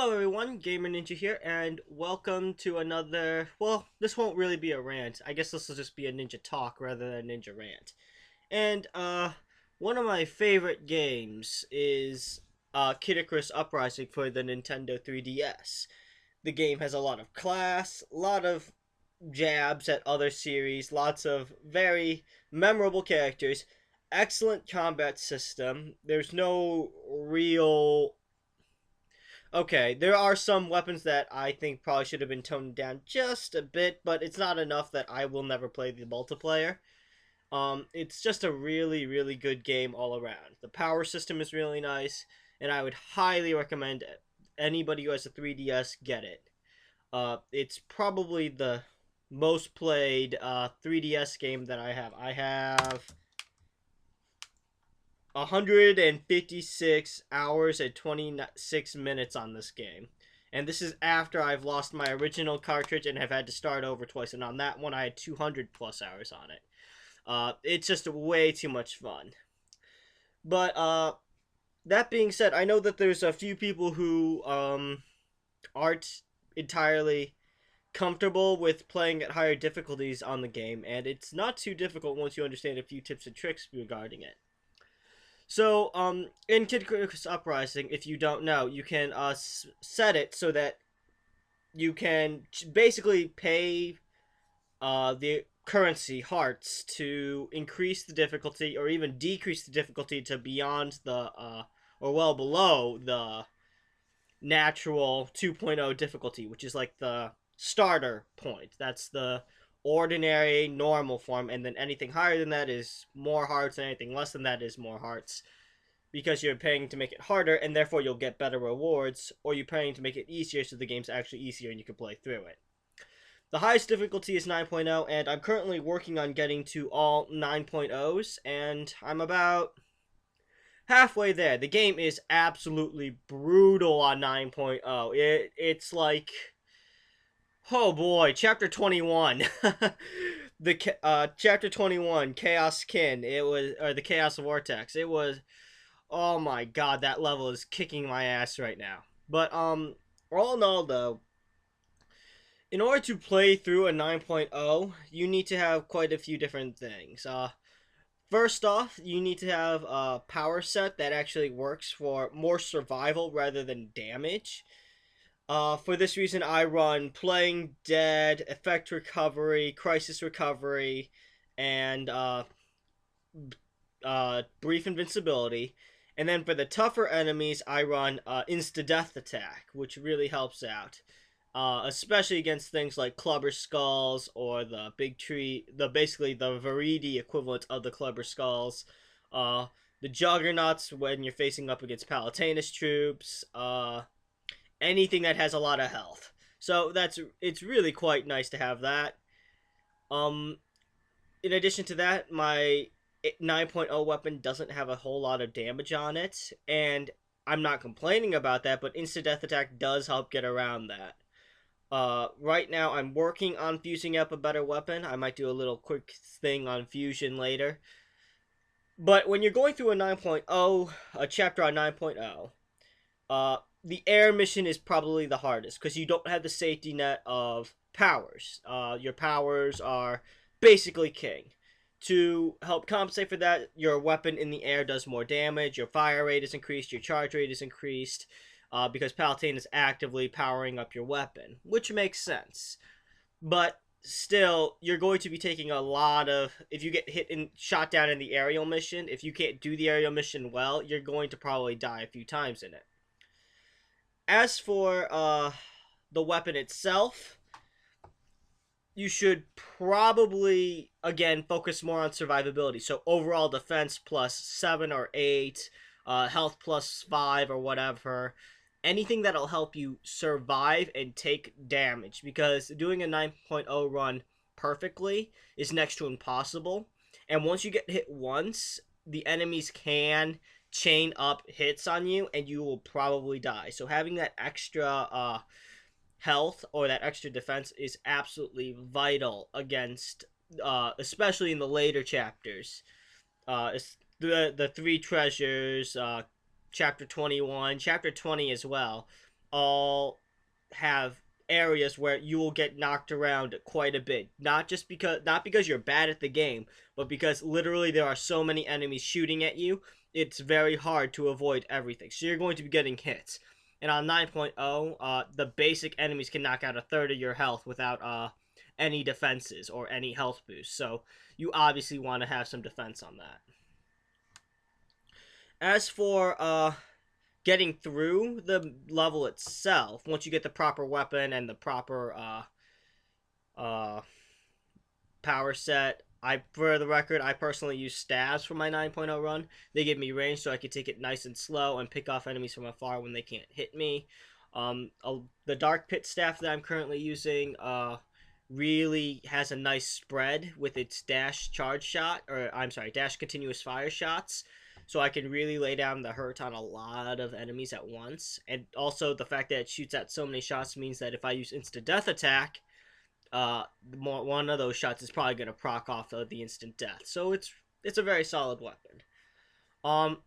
Hello everyone, Gamer Ninja here, and welcome to another, well, this won't really be a rant. I guess this will just be a ninja talk rather than a ninja rant. And, one of my favorite games is, Icarus Uprising for the Nintendo 3DS. The game has a lot of class, a lot of jabs at other series, lots of very memorable characters, excellent combat system. There's no real. Okay, there are some weapons that I think probably should have been toned down just a bit, but it's not enough that I will never play the multiplayer. It's just a really, really good game all around. The power system is really nice, and I would highly recommend anybody who has a 3DS get it. It's probably the most played 3DS game that I have. I have 156 hours and 26 minutes on this game. And this is after I've lost my original cartridge and have had to start over twice. And on that one, I had 200 plus hours on it. It's just way too much fun. But that being said, I know that there's a few people who aren't entirely comfortable with playing at higher difficulties on the game. And it's not too difficult once you understand a few tips and tricks regarding it. So, in Icarus Uprising, if you don't know, you can set it so that you can basically pay the currency hearts to increase the difficulty or even decrease the difficulty to beyond the or well below the natural 2.0 difficulty, which is like the starter point. That's the ordinary normal form, and then anything higher than that is more hearts, and anything less than that is more hearts, because you're paying to make it harder, and therefore you'll get better rewards, or you're paying to make it easier so the game's actually easier and you can play through it. The highest difficulty is 9.0, and I'm currently working on getting to all 9.0s, and I'm about halfway there. The game is absolutely brutal on 9.0. It's like, oh boy, chapter 21. The chapter 21, Chaos Kin. It was, or the Chaos Vortex. It was, oh my god, that level is kicking my ass right now. But all in all though, in order to play through a 9.0, you need to have quite a few different things. First off, you need to have a power set that actually works for more survival rather than damage. For this reason, I run Playing Dead, Effect Recovery, Crisis Recovery, and Brief Invincibility. And then for the tougher enemies, I run Insta-Death Attack, which really helps out. Especially against things like Clubber Skulls or the Big Tree, basically the Viridi equivalent of the Clubber Skulls. The Juggernauts when you're facing up against Palatinus troops. Anything that has a lot of health. So it's really quite nice to have that. In addition to that, my 9.0 weapon doesn't have a whole lot of damage on it, and I'm not complaining about that, but Instant Death Attack does help get around that. Right now I'm working on fusing up a better weapon. I might do a little quick thing on fusion later. But when you're going through a 9.0, a chapter on 9.0, the air mission is probably the hardest because you don't have the safety net of powers. Your powers are basically king. To help compensate for that, your weapon in the air does more damage, your fire rate is increased, your charge rate is increased, because Palpatine is actively powering up your weapon, which makes sense. But still, you're going to be taking a lot of, if you get shot down in the aerial mission, if you can't do the aerial mission well, you're going to probably die a few times in it. As for the weapon itself, you should probably, again, focus more on survivability. So overall defense plus 7 or 8, health plus 5 or whatever. Anything that'll help you survive and take damage. Because doing a 9.0 run perfectly is next to impossible. And once you get hit once, the enemies can chain up hits on you and you will probably die. So having that extra health or that extra defense is absolutely vital against, especially in the later chapters. The three treasures, chapter 21, chapter 20 as well. all have areas where you will get knocked around quite a bit. Not because you're bad at the game, but because literally there are so many enemies shooting at you, it's very hard to avoid everything. So you're going to be getting hits. And on 9.0, the basic enemies can knock out a third of your health without any defenses or any health boost. So you obviously want to have some defense on that. As for getting through the level itself, once you get the proper weapon and the proper uh, power set, for the record, I personally use stabs for my 9.0 run. They give me range so I can take it nice and slow and pick off enemies from afar when they can't hit me. The Dark Pit staff that I'm currently using really has a nice spread with its dash charge shot, or I'm sorry, dash continuous fire shots. So I can really lay down the hurt on a lot of enemies at once. And also the fact that it shoots out so many shots means that if I use instant death attack, one of those shots is probably going to proc off the instant death. So it's a very solid weapon.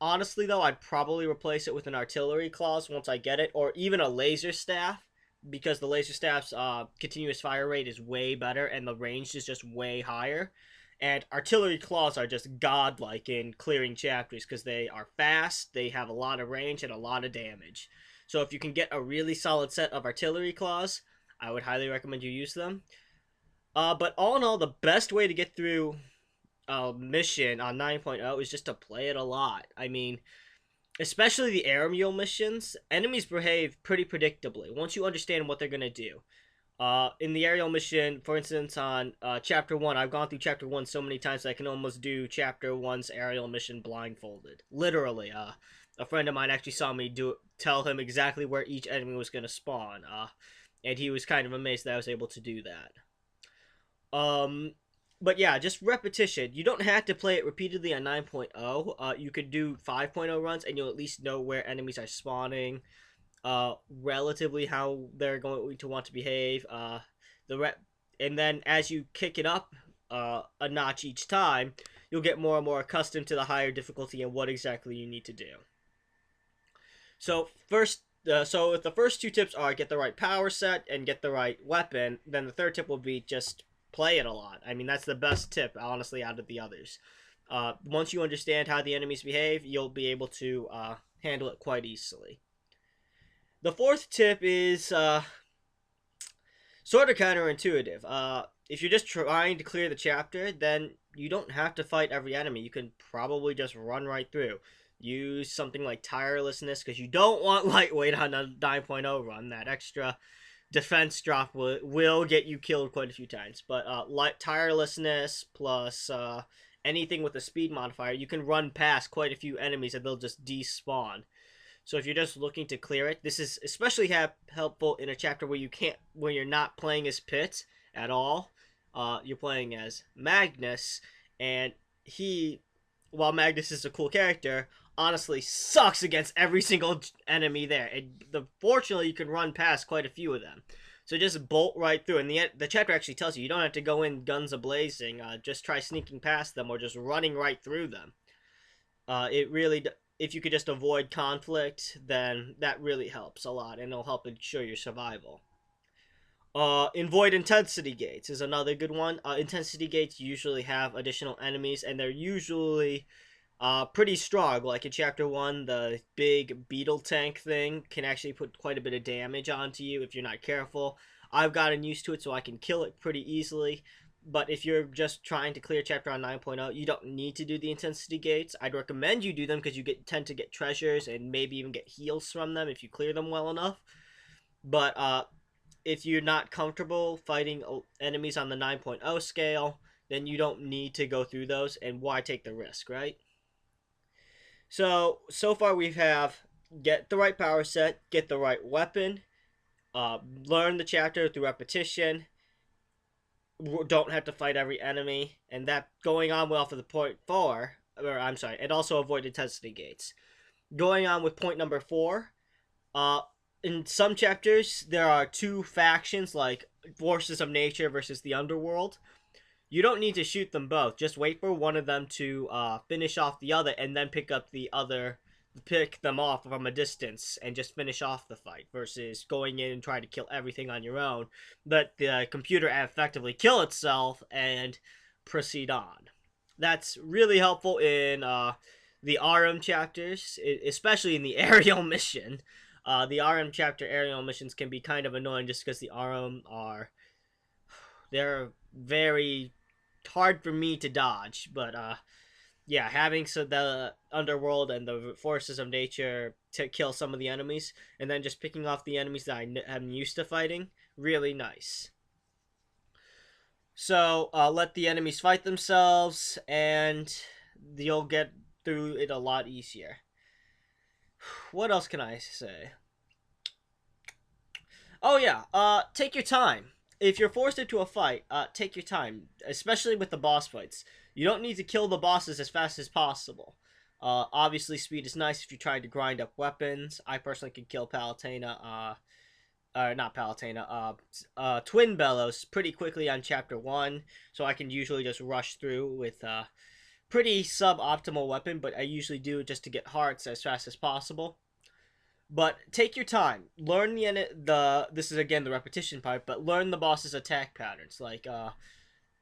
Honestly though, I'd probably replace it with an artillery claws once I get it, or even a laser staff, because the laser staff's continuous fire rate is way better and the range is just way higher. And artillery claws are just godlike in clearing chapters because they are fast, they have a lot of range, and a lot of damage. So if you can get a really solid set of artillery claws, I would highly recommend you use them. But all in all, the best way to get through a mission on 9.0 is just to play it a lot. I mean, especially the aerial missions, enemies behave pretty predictably once you understand what they're going to do. In the aerial mission, for instance, on Chapter 1, I've gone through Chapter 1 so many times that I can almost do Chapter 1's aerial mission blindfolded. Literally, a friend of mine actually saw me tell him exactly where each enemy was going to spawn, and he was kind of amazed that I was able to do that. But yeah, just repetition. You don't have to play it repeatedly on 9.0. You could do 5.0 runs, and you'll at least know where enemies are spawning, relatively how they're going to want to behave. And then as you kick it up a notch each time, you'll get more and more accustomed to the higher difficulty and what exactly you need to do. So if the first two tips are get the right power set and get the right weapon, then the third tip will be just play it a lot. I mean, that's the best tip, honestly, out of the others. Once you understand how the enemies behave, you'll be able to handle it quite easily. The fourth tip is sort of counterintuitive. If you're just trying to clear the chapter, then you don't have to fight every enemy. You can probably just run right through. Use something like tirelessness, because you don't want lightweight on a 9.0 run. That extra defense drop will get you killed quite a few times. But tirelessness plus anything with a speed modifier, you can run past quite a few enemies and they'll just despawn. So if you're just looking to clear it, this is especially helpful in a chapter where you're not playing as Pit at all. You're playing as Magnus, and while Magnus is a cool character, honestly sucks against every single enemy there. And fortunately, you can run past quite a few of them. So just bolt right through. And the chapter actually tells you don't have to go in guns a-blazing. Just try sneaking past them or just running right through them. If you could just avoid conflict, then that really helps a lot, and it'll help ensure your survival. Avoid intensity gates is another good one. Intensity gates usually have additional enemies, and they're usually pretty strong. Like in Chapter 1, the big beetle tank thing can actually put quite a bit of damage onto you if you're not careful. I've gotten used to it, so I can kill it pretty easily. But if you're just trying to clear chapter on 9.0, you don't need to do the intensity gates. I'd recommend you do them because you tend to get treasures and maybe even get heals from them if you clear them well enough. But if you're not comfortable fighting enemies on the 9.0 scale, then you don't need to go through those, and why take the risk, right? So far we have get the right power set, get the right weapon, learn the chapter through repetition, don't have to fight every enemy, and that going on well for the point 4, and also avoid intensity gates. Going on with point number 4, in some chapters there are two factions, like forces of nature versus the underworld. You don't need to shoot them both, just wait for one of them to finish off the other and then pick up the other pick them off from a distance and just finish off the fight versus going in and trying to kill everything on your own. Let the computer effectively kill itself and proceed on. That's really helpful in the RM chapters, especially in the aerial mission. The RM chapter aerial missions can be kind of annoying just because the RM are they're very hard for me to dodge, but yeah, having the underworld and the forces of nature to kill some of the enemies, and then just picking off the enemies that I'm used to fighting, really nice. So let the enemies fight themselves, and you'll get through it a lot easier. What else can I say? Oh yeah, take your time. If you're forced into a fight, take your time, especially with the boss fights. You don't need to kill the bosses as fast as possible. Obviously, speed is nice if you try to grind up weapons. I personally can kill Palutena, not Palutena, Twin Bellows pretty quickly on Chapter 1, so I can usually just rush through with pretty suboptimal weapon, but I usually do it just to get hearts as fast as possible. But take your time. Learn the this is again the repetition part, but learn the boss's attack patterns. Like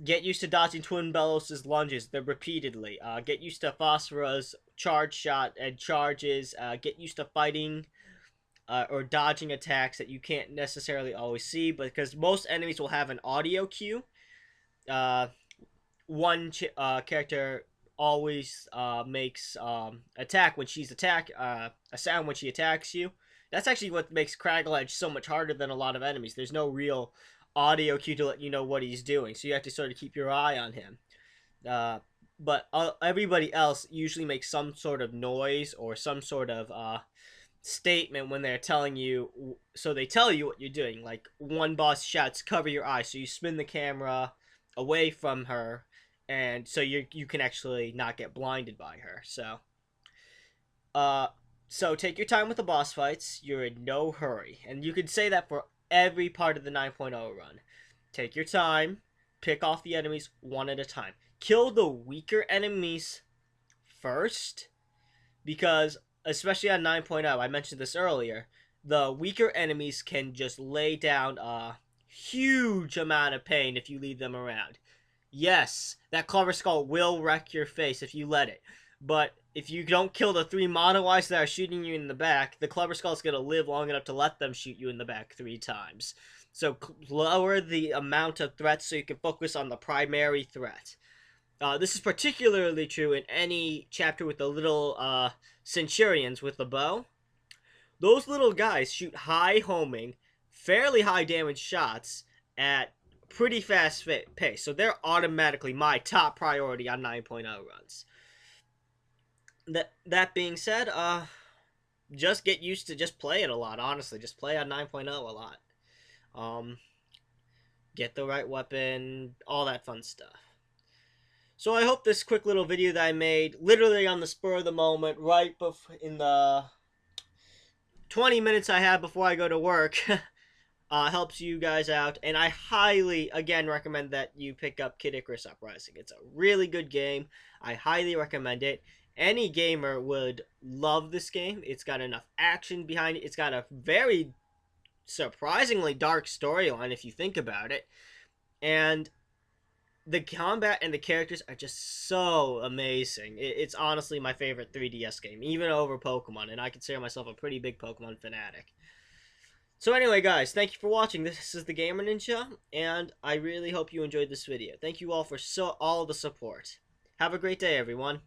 get used to dodging Twin Bellows' lunges repeatedly. Get used to Phosphorus charge shot and charges. Get used to fighting or dodging attacks that you can't necessarily always see, because most enemies will have an audio cue. One character always makes attack when she's a sound when she attacks you. That's actually what makes Craggle Edge so much harder than a lot of enemies. There's no real audio cue to let you know what he's doing, so you have to sort of keep your eye on him. But everybody else usually makes some sort of noise or some sort of statement when they're telling you, so they tell you what you're doing. Like one boss shouts, "Cover your eyes," so you spin the camera away from her, and so you can actually not get blinded by her. So take your time with the boss fights. You're in no hurry, and you can say that for every part of the 9.0 run. Take your time, pick off the enemies one at a time. Kill the weaker enemies first, because especially on 9.0, I mentioned this earlier, the weaker enemies can just lay down a huge amount of pain if you leave them around. Yes, that Clover Skull will wreck your face if you let it. But if you don't kill the 3 mono eyes that are shooting you in the back, the Clover Skull is going to live long enough to let them shoot you in the back 3 times. So lower the amount of threats so you can focus on the primary threat. This is particularly true in any chapter with the little Centurions with the bow. Those little guys shoot high homing, fairly high damage shots at pretty fast pace, so they're automatically my top priority on 9.0 runs. That being said, just get used to just play it a lot. Honestly, just play on 9.0 a lot. Get the right weapon, all that fun stuff. So I hope this quick little video that I made, literally on the spur of the moment, right in the 20 minutes I have before I go to work, helps you guys out, and I highly, again, recommend that you pick up Icarus Uprising. It's a really good game. I highly recommend it. Any gamer would love this game. It's got enough action behind it. It's got a very surprisingly dark storyline if you think about it. And the combat and the characters are just so amazing. It's honestly my favorite 3DS game, even over Pokemon, and I consider myself a pretty big Pokemon fanatic. So anyway, guys, thank you for watching. This is the Gamer Ninja, and I really hope you enjoyed this video. Thank you all for all the support. Have a great day, everyone.